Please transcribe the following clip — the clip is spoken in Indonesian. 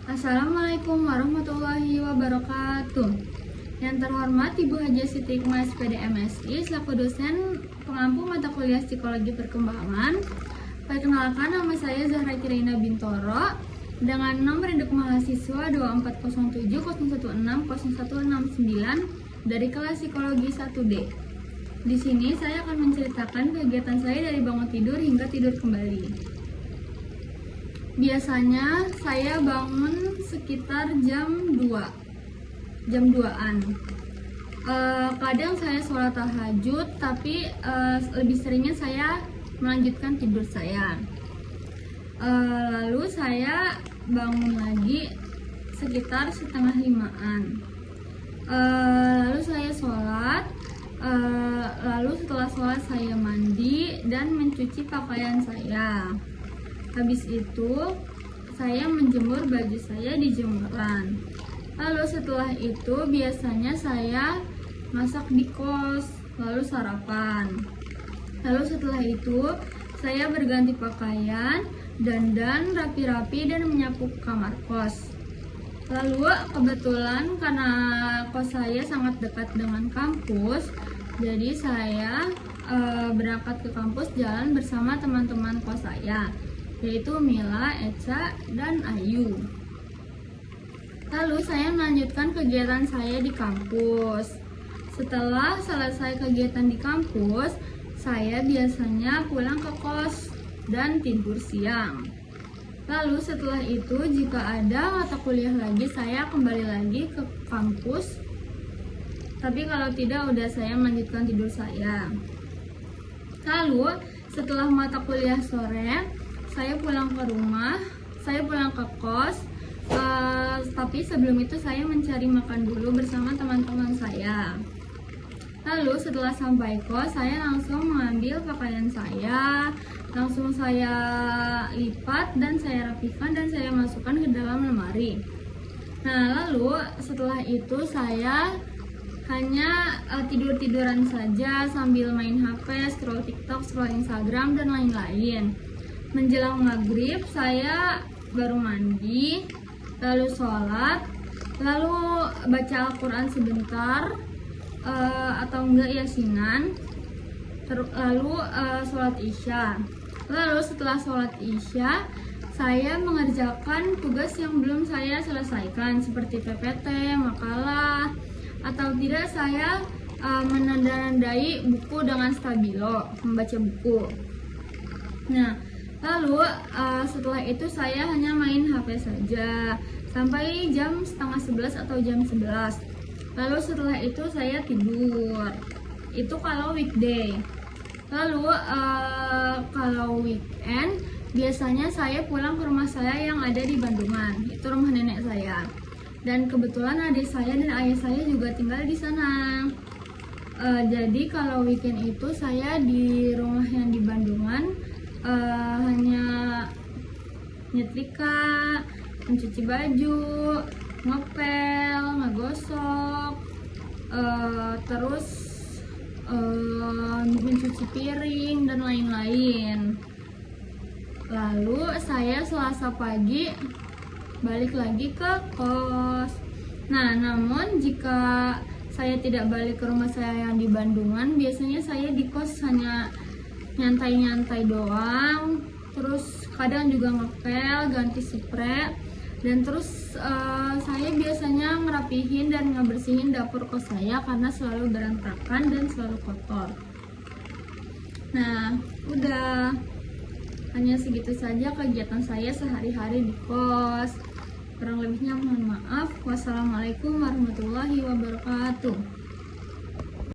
Assalamualaikum warahmatullahi wabarakatuh. Yang terhormat Ibu Haja Siti Ikma SPD MSI selaku dosen pengampu mata kuliah Psikologi Perkembangan. Perkenalkan, nama saya Zahra Kiraina Bintoro dengan nomor induk mahasiswa 240701600169 dari kelas Psikologi 1D. Di sini saya akan menceritakan kegiatan saya dari bangun tidur hingga tidur kembali. Biasanya saya bangun sekitar jam 2-an. Kadang saya sholat tahajud, tapi lebih seringnya saya melanjutkan tidur saya. Lalu saya bangun lagi sekitar 4:30-an. Lalu saya sholat. Lalu setelah sholat saya mandi dan mencuci pakaian saya. Habis itu saya menjemur baju saya di jemuran. Lalu setelah itu biasanya saya masak di kos, lalu sarapan. Lalu setelah itu saya berganti pakaian, dandan rapi-rapi dan menyapu kamar kos. Lalu kebetulan karena kos saya sangat dekat dengan kampus, jadi saya berangkat ke kampus jalan bersama teman-teman kos saya, yaitu Mila, Eca, dan Ayu. Lalu saya melanjutkan kegiatan saya di kampus. Setelah selesai kegiatan di kampus, saya biasanya pulang ke kos dan tidur siang. Lalu setelah itu jika ada mata kuliah lagi, saya kembali lagi ke kampus. Tapi kalau tidak, udah saya melanjutkan tidur saya. Lalu setelah mata kuliah sore, saya pulang ke rumah, saya pulang ke kos, tapi sebelum itu saya mencari makan dulu bersama teman-teman saya. Lalu setelah sampai kos, saya langsung mengambil pakaian saya, langsung saya lipat dan saya rapikan dan saya masukkan ke dalam lemari. Nah, lalu setelah itu saya hanya tidur-tiduran saja sambil main HP, scroll TikTok, scroll Instagram, dan lain-lain. Menjelang maghrib saya baru mandi, lalu sholat, lalu baca Al-Quran sebentar, atau enggak yasinan, lalu sholat isya. Lalu setelah sholat isya, saya mengerjakan tugas yang belum saya selesaikan seperti PPT, makalah, atau tidak saya menanda-nandai buku dengan stabilo, membaca buku. Nah, lalu setelah itu saya hanya main HP saja sampai jam 10:30 atau jam 11. Lalu setelah itu saya tidur. Itu kalau weekday. Lalu kalau weekend biasanya saya pulang ke rumah saya yang ada di Bandungan. Itu rumah nenek saya. Dan kebetulan adik saya dan ayah saya juga tinggal di sana. Jadi kalau weekend itu saya di rumah yang di Bandungan hanya nyetrika, mencuci baju, ngepel, ngegosok, terus mencuci piring dan lain-lain. Lalu saya Selasa pagi balik lagi ke kos. Nah, namun jika saya tidak balik ke rumah saya yang di Bandungan, biasanya saya di kos hanya nyantai-nyantai doang, terus kadang juga ngepel, ganti spray, dan terus saya biasanya ngerapihin dan ngebersihin dapur kos saya karena selalu berantakan dan selalu kotor. Nah, udah hanya segitu saja kegiatan saya sehari-hari di kos. Kurang lebihnya mohon maaf. Wassalamualaikum warahmatullahi wabarakatuh.